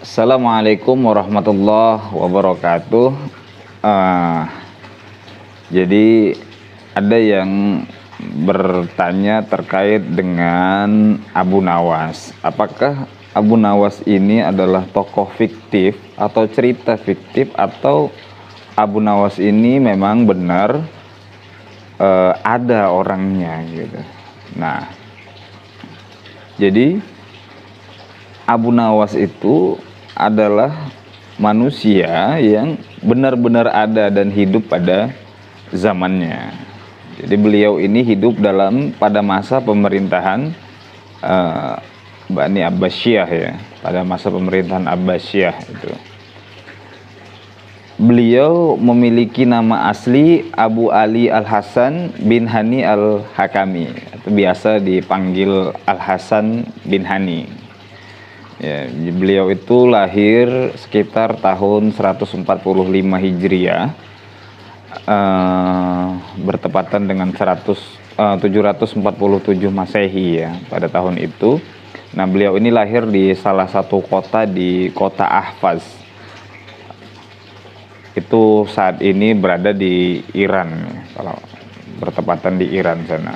Assalamualaikum warahmatullahi wabarakatuh. Eh, jadi ada yang bertanya terkait dengan Abu Nawas. Apakah Abu Nawas ini adalah tokoh fiktif atau cerita fiktif, atau Abu Nawas ini memang benar ada orangnya gitu. Nah, jadi Abu Nawas itu adalah manusia yang benar-benar ada dan hidup pada zamannya. Jadi beliau ini hidup pada masa pemerintahan Bani Abbasiyah ya, pada masa pemerintahan Abbasiyah itu. Beliau memiliki nama asli Abu Ali Al-Hasan bin Hani Al-Hakami, atau biasa dipanggil Al-Hasan bin Hani. Ya, beliau itu lahir sekitar tahun 145 Hijriah, bertepatan dengan 747 Masehi ya, pada tahun itu. Nah, beliau ini lahir di salah satu kota di kota Ahvaz. Itu saat ini berada di Iran, kalau bertepatan di Iran sana.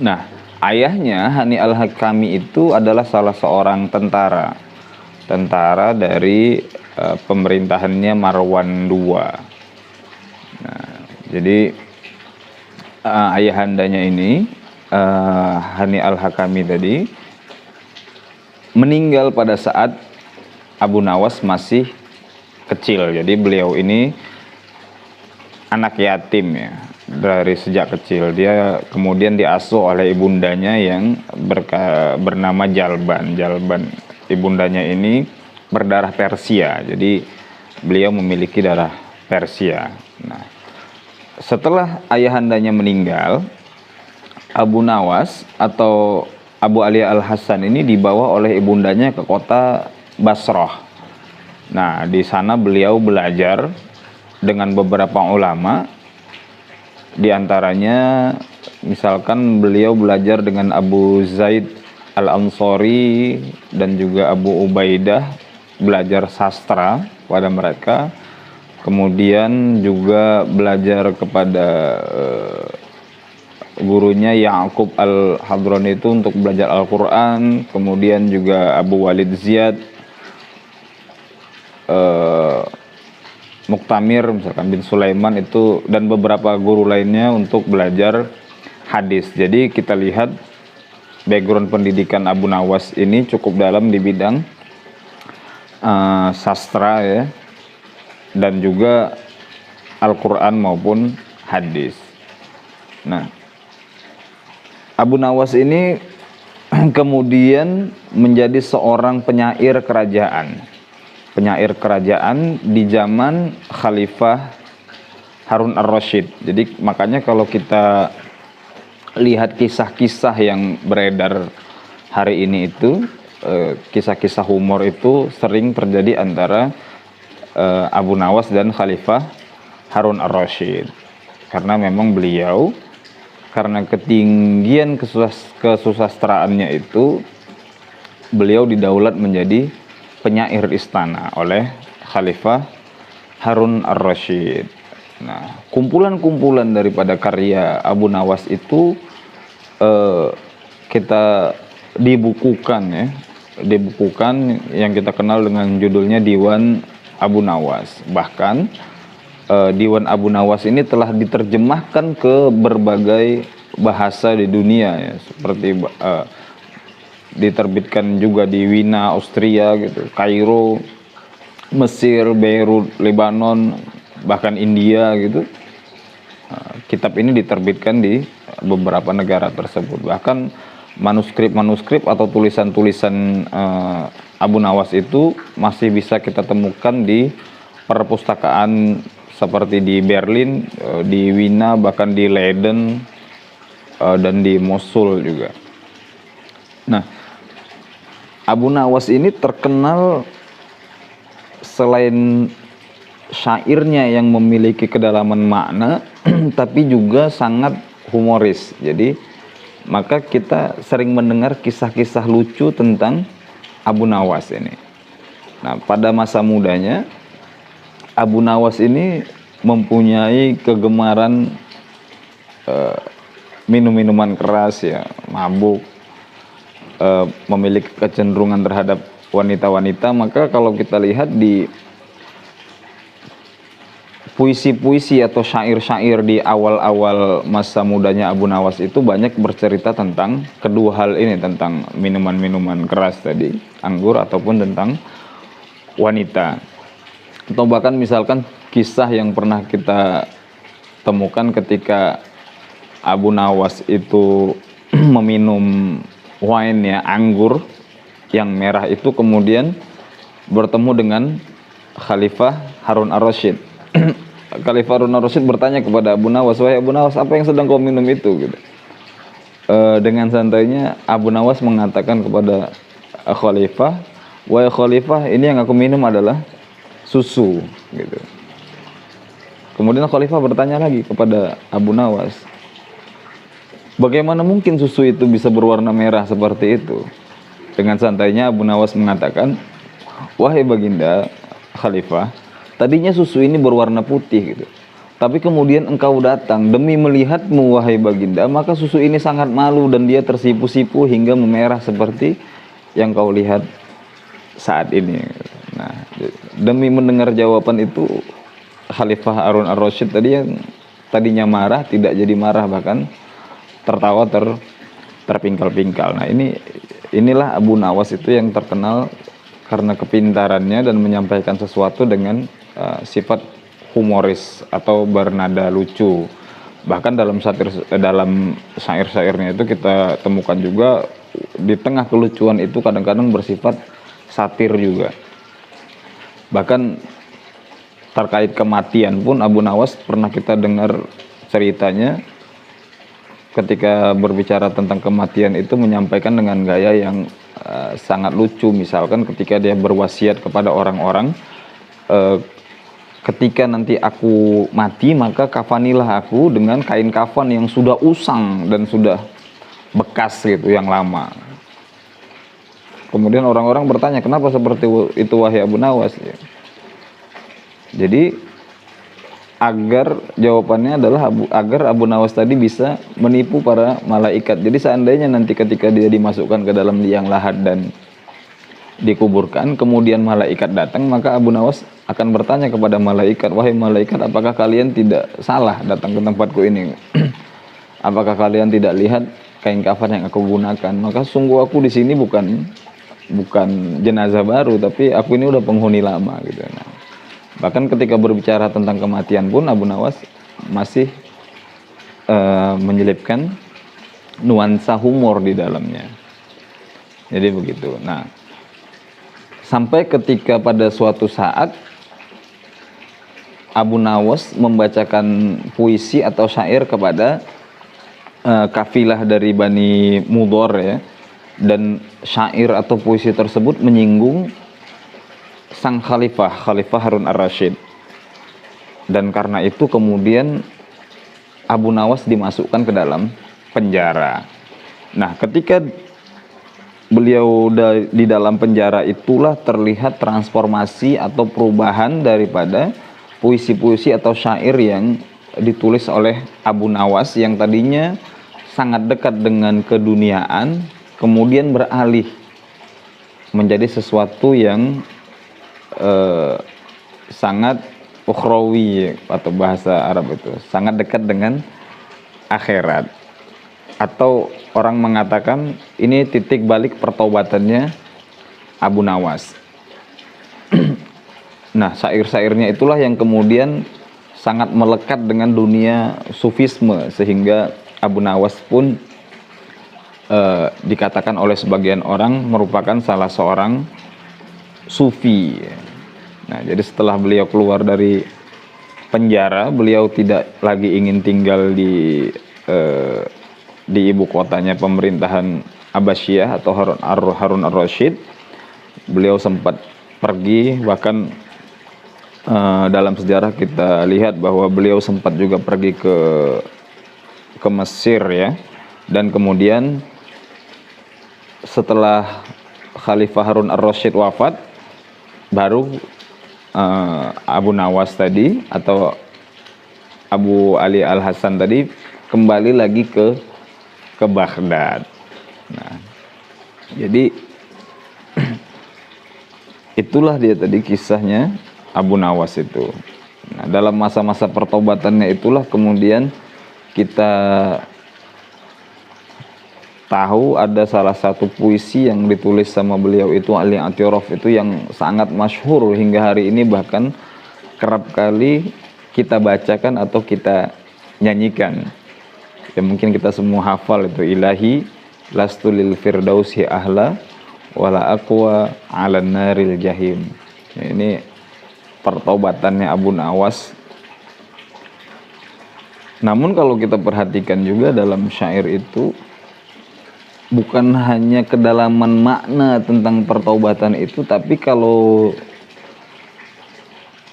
Nah, ayahnya Hani Al-Hakami itu adalah salah seorang tentara dari pemerintahannya Marwan II. Nah, jadi ayahandanya ini Hani Al-Hakami tadi meninggal pada saat Abu Nawas masih kecil. Jadi beliau ini anak yatim ya, dari sejak kecil. Dia kemudian diasuh oleh ibundanya yang bernama Jalban. Ibundanya ini berdarah Persia, jadi beliau memiliki darah Persia. Nah, setelah ayahandanya meninggal, Abu Nawas atau Abu Ali Al-Hasan ini dibawa oleh ibundanya ke kota Basrah. Nah, di sana beliau belajar dengan beberapa ulama. Di antaranya misalkan beliau belajar dengan Abu Zaid Al-Ansari dan juga Abu Ubaidah, belajar sastra pada mereka. Kemudian juga belajar kepada gurunya Ya'qub Al-Hadrani itu untuk belajar Al-Quran. Kemudian juga Abu Walid Ziyad, Muktamir misalkan bin Sulaiman itu, dan beberapa guru lainnya untuk belajar hadis. Jadi kita lihat background pendidikan Abu Nawas ini cukup dalam di bidang sastra ya, dan juga Al-Quran maupun hadis. Nah, Abu Nawas ini kemudian menjadi seorang penyair kerajaan di zaman Khalifah Harun Ar-Rasyid. Jadi makanya kalau kita lihat kisah-kisah yang beredar hari ini itu, kisah-kisah humor itu sering terjadi antara Abu Nawas dan Khalifah Harun Ar-Rasyid. Karena memang beliau, karena ketinggian kesusastraannya itu, beliau didaulat menjadi penyair istana oleh Khalifah Harun Ar-Rasyid. Nah, kumpulan-kumpulan daripada karya Abu Nawas itu kita dibukukan yang kita kenal dengan judulnya Diwan Abu Nawas. Bahkan Diwan Abu Nawas ini telah diterjemahkan ke berbagai bahasa di dunia ya, seperti diterbitkan juga di Wina, Austria gitu, Kairo, Mesir, Beirut, Lebanon, bahkan India gitu. Kitab ini diterbitkan di beberapa negara tersebut. Bahkan manuskrip atau tulisan-tulisan Abu Nawas itu masih bisa kita temukan di perpustakaan seperti di Berlin, di Wina, bahkan di Leiden, dan di Mosul juga. Nah, Abu Nawas ini terkenal selain syairnya yang memiliki kedalaman makna, tapi juga sangat humoris. Jadi maka kita sering mendengar kisah-kisah lucu tentang Abu Nawas ini. Nah, pada masa mudanya Abu Nawas ini mempunyai kegemaran minum-minuman keras ya, mabuk, memiliki kecenderungan terhadap wanita-wanita. Maka kalau kita lihat di puisi-puisi atau syair-syair di awal-awal masa mudanya Abu Nawas itu banyak bercerita tentang kedua hal ini, tentang minuman-minuman keras tadi, anggur, ataupun tentang wanita. Atau bahkan misalkan kisah yang pernah kita temukan ketika Abu Nawas itu meminum wine ya, anggur yang merah itu, kemudian bertemu dengan Khalifah Harun ar-Rasyid. Khalifah Harun ar-Rasyid bertanya kepada Abu Nawas, "Wahai Abu Nawas, apa yang sedang kau minum itu?" Gitu. Dengan santainya Abu Nawas mengatakan kepada Khalifah, "Wahai Khalifah, ini yang aku minum adalah susu." Gitu. Kemudian Khalifah bertanya lagi kepada Abu Nawas, "Bagaimana mungkin susu itu bisa berwarna merah seperti itu?" Dengan santainya Abu Nawas mengatakan, "Wahai Baginda Khalifah, tadinya susu ini berwarna putih gitu. Tapi kemudian engkau datang demi melihatmu wahai Baginda, maka susu ini sangat malu dan dia tersipu-sipu hingga memerah seperti yang kau lihat saat ini." Nah, demi mendengar jawaban itu, Khalifah Harun ar-Rasyid tadi yang tadinya marah tidak jadi marah, bahkan tertawa terpingkal-pingkal. Nah, inilah Abu Nawas itu yang terkenal karena kepintarannya dan menyampaikan sesuatu dengan sifat humoris atau bernada lucu. Bahkan dalam syair-syairnya itu kita temukan juga di tengah kelucuan itu kadang-kadang bersifat satir juga. Bahkan terkait kematian pun Abu Nawas pernah kita dengar ceritanya ketika berbicara tentang kematian itu menyampaikan dengan gaya yang sangat lucu. Misalkan ketika dia berwasiat kepada orang-orang, ketika nanti aku mati maka kafanilah aku dengan kain kafan yang sudah usang dan sudah bekas gitu, yang lama. Kemudian orang-orang bertanya, "Kenapa seperti itu wahai Abu Nawas?" Jadi jawabannya adalah agar Abu Nawas tadi bisa menipu para malaikat. Jadi seandainya nanti ketika dia dimasukkan ke dalam liang lahat dan dikuburkan, kemudian malaikat datang, maka Abu Nawas akan bertanya kepada malaikat, "Wahai malaikat, apakah kalian tidak salah datang ke tempatku ini? Apakah kalian tidak lihat kain kafan yang aku gunakan? Maka sungguh aku di sini bukan jenazah baru, tapi aku ini udah penghuni lama." Gitu. Nah, bahkan ketika berbicara tentang kematian pun Abu Nawas masih menyelipkan nuansa humor di dalamnya. Jadi begitu. Nah, sampai ketika pada suatu saat Abu Nawas membacakan puisi atau syair kepada kafilah dari Bani Mudhor ya, dan syair atau puisi tersebut menyinggung sang Khalifah Harun ar-Rasyid, dan karena itu kemudian Abu Nawas dimasukkan ke dalam penjara. Nah, ketika beliau di dalam penjara itulah terlihat transformasi atau perubahan daripada puisi-puisi atau syair yang ditulis oleh Abu Nawas yang tadinya sangat dekat dengan keduniaan, kemudian beralih menjadi sesuatu yang sangat ukhrawi atau bahasa Arab itu sangat dekat dengan akhirat, atau orang mengatakan ini titik balik pertaubatannya Abu Nawas. Nah, syair-syairnya itulah yang kemudian sangat melekat dengan dunia sufisme, sehingga Abu Nawas pun dikatakan oleh sebagian orang merupakan salah seorang sufi. Nah, jadi setelah beliau keluar dari penjara, beliau tidak lagi ingin tinggal di ibu kotanya pemerintahan Abbasiyah atau Harun ar-Rasyid. Beliau sempat pergi, bahkan dalam sejarah kita lihat bahwa beliau sempat juga pergi ke Mesir ya, dan kemudian setelah Khalifah Harun ar-Rasyid wafat, baru Abu Nawas tadi atau Abu Ali Al Hasan tadi kembali lagi ke Baghdad. Nah, jadi itulah dia tadi kisahnya Abu Nawas itu. Nah, dalam masa-masa pertobatannya itulah kemudian kita tahu ada salah satu puisi yang ditulis sama beliau itu Al-I'tiraf itu yang sangat masyhur hingga hari ini, bahkan kerap kali kita bacakan atau kita nyanyikan. Ya mungkin kita semua hafal itu, ilahi lastu lil firdausi ahla wala aqwa 'alan naril jahim. Ya, ini pertobatannya Abu Nawas. Namun kalau kita perhatikan juga dalam syair itu bukan hanya kedalaman makna tentang pertaubatan itu, tapi kalau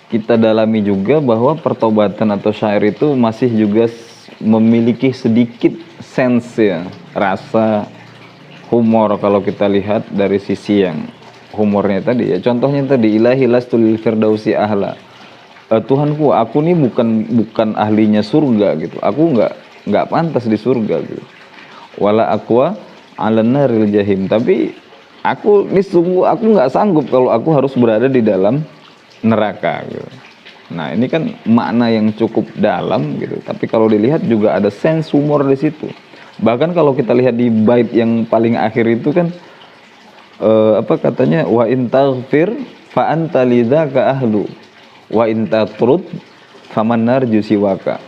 kita dalami juga bahwa pertaubatan atau syair itu masih juga memiliki sedikit sense ya, rasa humor kalau kita lihat dari sisi yang humornya tadi ya. Contohnya tadi, ilahi lastu lil firdausi ahla. Tuhanku, aku nih bukan ahlinya surga gitu. Aku nggak pantas di surga gitu. Wala aqwa 'alan naril jahim, tapi aku ini sungguh aku nggak sanggup kalau aku harus berada di dalam neraka gitu. Nah, ini kan makna yang cukup dalam gitu, tapi kalau dilihat juga ada sense humor di situ. Bahkan kalau kita lihat di bait yang paling akhir itu kan apa katanya, wa in taghfir fa anta lidzaka ahlu wa in tatrud faman narju siwaka.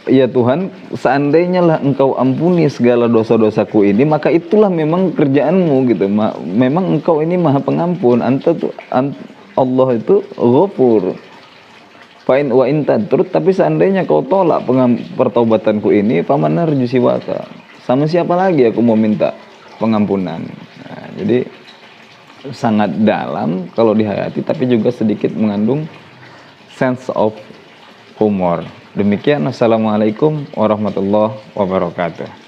Ya Tuhan, seandainya lah engkau ampuni segala dosa-dosaku ini, maka itulah memang kerjaanmu gitu. Memang engkau ini maha pengampun. Allah itu ghafur. Fa'in wa in tatrud, tapi seandainya kau tolak pertaubatanku ini, faman narju siwaka. Sama siapa lagi aku mau minta pengampunan. Nah, jadi sangat dalam kalau dihayati, tapi juga sedikit mengandung sense of humor. Demikian, assalamualaikum warahmatullahi wabarakatuh.